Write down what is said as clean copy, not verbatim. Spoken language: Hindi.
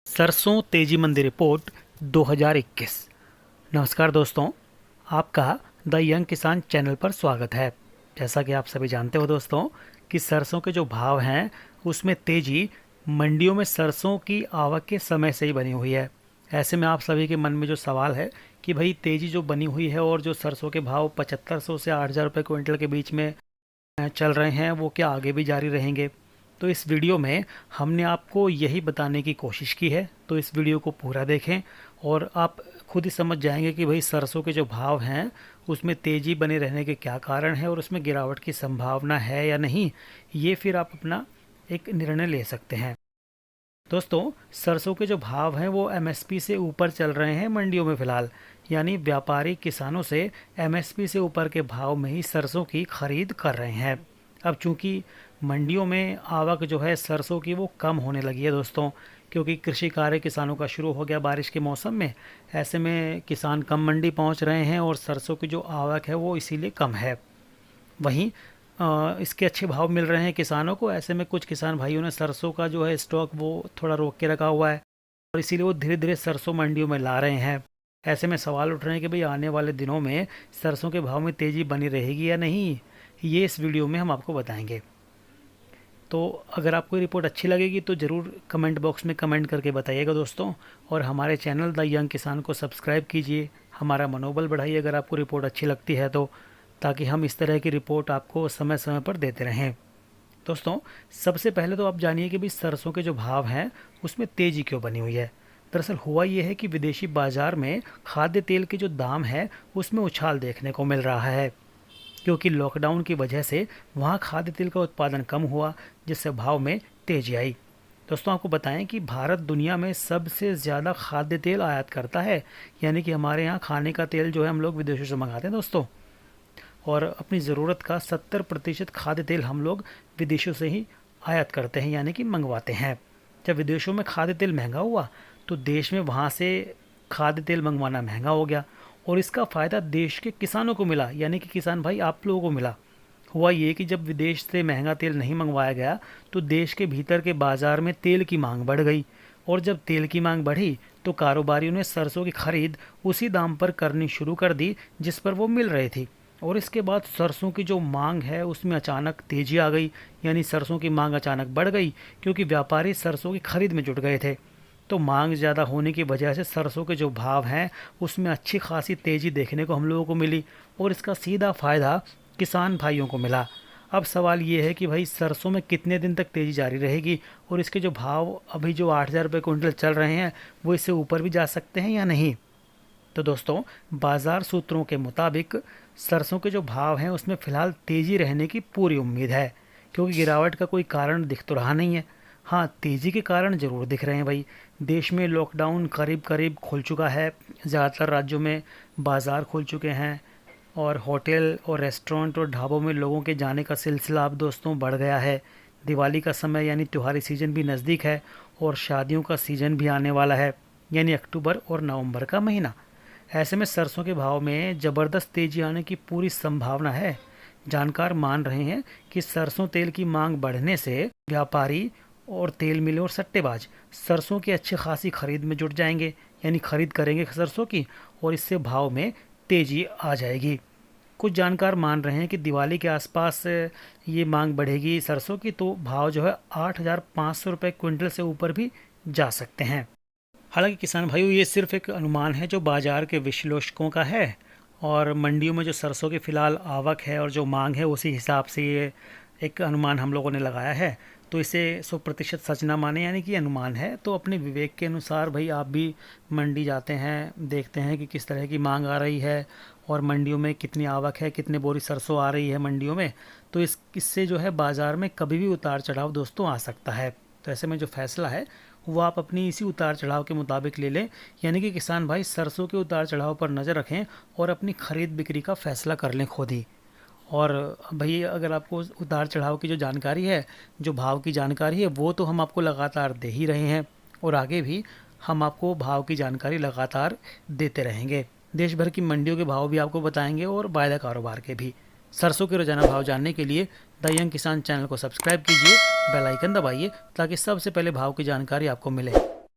सरसों तेजी मंदी रिपोर्ट 2021। नमस्कार दोस्तों, आपका द यंग किसान चैनल पर स्वागत है। जैसा कि आप सभी जानते हो दोस्तों कि सरसों के जो भाव हैं उसमें तेजी मंडियों में सरसों की आवक के समय से ही बनी हुई है। ऐसे में आप सभी के मन में जो सवाल है कि भाई तेजी जो बनी हुई है और जो सरसों के भाव 7500 से 8000 रुपये क्विंटल के बीच में चल रहे हैं वो क्या आगे भी जारी रहेंगे। तो इस वीडियो में हमने आपको यही बताने की कोशिश की है, तो इस वीडियो को पूरा देखें और आप खुद ही समझ जाएंगे कि भाई सरसों के जो भाव हैं उसमें तेज़ी बने रहने के क्या कारण हैं और उसमें गिरावट की संभावना है या नहीं, ये फिर आप अपना एक निर्णय ले सकते हैं। दोस्तों, सरसों के जो भाव हैं वो एमएसपी से ऊपर चल रहे हैं मंडियों में फ़िलहाल, यानी व्यापारी किसानों से एमएसपी से ऊपर के भाव में ही सरसों की खरीद कर रहे हैं। अब चूंकि मंडियों में आवक जो है सरसों की वो कम होने लगी है दोस्तों, क्योंकि कृषि कार्य किसानों का शुरू हो गया बारिश के मौसम में। ऐसे में किसान कम मंडी पहुंच रहे हैं और सरसों की जो आवक है वो इसीलिए कम है। वहीं इसके अच्छे भाव मिल रहे हैं किसानों को। ऐसे में कुछ किसान भाइयों ने सरसों का जो है स्टॉक वो थोड़ा रोक के रखा हुआ है और इसीलिए वो धीरे धीरे सरसों मंडियों में ला रहे हैं। ऐसे में सवाल उठ रहे हैं कि भाई आने वाले दिनों में सरसों के भाव में तेज़ी बनी रहेगी या नहीं, ये इस वीडियो में हम आपको बताएंगे। तो अगर आपको ये रिपोर्ट अच्छी लगेगी तो ज़रूर कमेंट बॉक्स में कमेंट करके बताइएगा दोस्तों, और हमारे चैनल द यंग किसान को सब्सक्राइब कीजिए। हमारा मनोबल बढ़ाइए अगर आपको रिपोर्ट अच्छी लगती है तो, ताकि हम इस तरह की रिपोर्ट आपको समय समय पर देते रहें। दोस्तों, सबसे पहले तो आप जानिए कि भाई सरसों के जो भाव हैं उसमें तेज़ी क्यों बनी हुई है। दरअसल हुआ ये है कि विदेशी बाज़ार में खाद्य तेल के जो दाम है उसमें उछाल देखने को मिल रहा है, क्योंकि लॉकडाउन की वजह से वहाँ खाद्य तेल का उत्पादन कम हुआ, जिससे भाव में तेज़ी आई। दोस्तों, आपको बताएं कि भारत दुनिया में सबसे ज़्यादा खाद्य तेल आयात करता है, यानी कि हमारे यहाँ खाने का तेल जो है हम लोग विदेशों से मंगाते हैं दोस्तों, और अपनी ज़रूरत का 70% खाद्य तेल हम लोग विदेशों से ही आयात करते हैं, यानी कि मंगवाते हैं। जब विदेशों में खाद्य तेल महंगा हुआ तो देश में वहाँ से खाद्य तेल मंगवाना महंगा हो गया, और इसका फ़ायदा देश के किसानों को मिला, यानी कि किसान भाई आप लोगों को मिला। हुआ ये कि जब विदेश से महंगा तेल नहीं मंगवाया गया तो देश के भीतर के बाज़ार में तेल की मांग बढ़ गई, और जब तेल की मांग बढ़ी तो कारोबारियों ने सरसों की खरीद उसी दाम पर करनी शुरू कर दी जिस पर वो मिल रही थी। और इसके बाद सरसों की जो मांग है उसमें अचानक तेज़ी आ गई, यानी सरसों की मांग अचानक बढ़ गई, क्योंकि व्यापारी सरसों की खरीद में जुट गए थे। तो मांग ज़्यादा होने की वजह से सरसों के जो भाव हैं उसमें अच्छी खासी तेज़ी देखने को हम लोगों को मिली, और इसका सीधा फ़ायदा किसान भाइयों को मिला। अब सवाल ये है कि भाई सरसों में कितने दिन तक तेज़ी जारी रहेगी, और इसके जो भाव अभी जो 8000 रुपये कुंटल चल रहे हैं वो इससे ऊपर भी जा सकते हैं या नहीं। तो दोस्तों, बाज़ार सूत्रों के मुताबिक सरसों के जो भाव हैं उसमें फ़िलहाल तेज़ी रहने की पूरी उम्मीद है, क्योंकि गिरावट का कोई कारण दिख तो रहा नहीं है। हाँ, तेज़ी के कारण ज़रूर दिख रहे हैं भाई। देश में लॉकडाउन करीब करीब खुल चुका है, ज़्यादातर राज्यों में बाज़ार खुल चुके हैं, और होटल और रेस्टोरेंट और ढाबों में लोगों के जाने का सिलसिला अब दोस्तों बढ़ गया है। दिवाली का समय यानी त्योहारी सीज़न भी नज़दीक है, और शादियों का सीज़न भी आने वाला है, यानी अक्टूबर और नवंबर का महीना। ऐसे में सरसों के भाव में ज़बरदस्त तेज़ी आने की पूरी संभावना है। जानकार मान रहे हैं कि सरसों तेल की मांग बढ़ने से व्यापारी और तेल मिलें और सट्टेबाज सरसों की अच्छी खासी खरीद में जुट जाएंगे, यानी खरीद करेंगे सरसों की, और इससे भाव में तेज़ी आ जाएगी। कुछ जानकार मान रहे हैं कि दिवाली के आसपास ये मांग बढ़ेगी सरसों की, तो भाव जो है 8500 रुपये क्विंटल से ऊपर भी जा सकते हैं। हालांकि किसान भाइयों, ये सिर्फ एक अनुमान है जो बाज़ार के विश्लेषकों का है, और मंडियों में जो सरसों की फ़िलहाल आवक है और जो मांग है उसी हिसाब से ये एक अनुमान हम लोगों ने लगाया है। तो इसे 100% सच ना माने, यानी कि अनुमान है। तो अपने विवेक के अनुसार भाई आप भी मंडी जाते हैं, देखते हैं कि किस तरह की मांग आ रही है और मंडियों में कितनी आवक है, कितने बोरी सरसों आ रही है मंडियों में। तो इससे जो है बाज़ार में कभी भी उतार चढ़ाव दोस्तों आ सकता है। तो ऐसे में जो फैसला है वो आप अपनी इसी उतार चढ़ाव के मुताबिक ले लें, यानी कि किसान भाई सरसों के उतार चढ़ाव पर नज़र रखें और अपनी ख़रीद बिक्री का फ़ैसला कर लें खुद ही। और भाई अगर आपको उतार चढ़ाव की जो जानकारी है, जो भाव की जानकारी है, वो तो हम आपको लगातार दे ही रहे हैं, और आगे भी हम आपको भाव की जानकारी लगातार देते रहेंगे। देश भर की मंडियों के भाव भी आपको बताएंगे और वायदा कारोबार के भी। सरसों के रोजाना भाव जानने के लिए द यंग किसान चैनल को सब्सक्राइब कीजिए, बेल आइकन दबाइए, ताकि सबसे पहले भाव की जानकारी आपको मिले।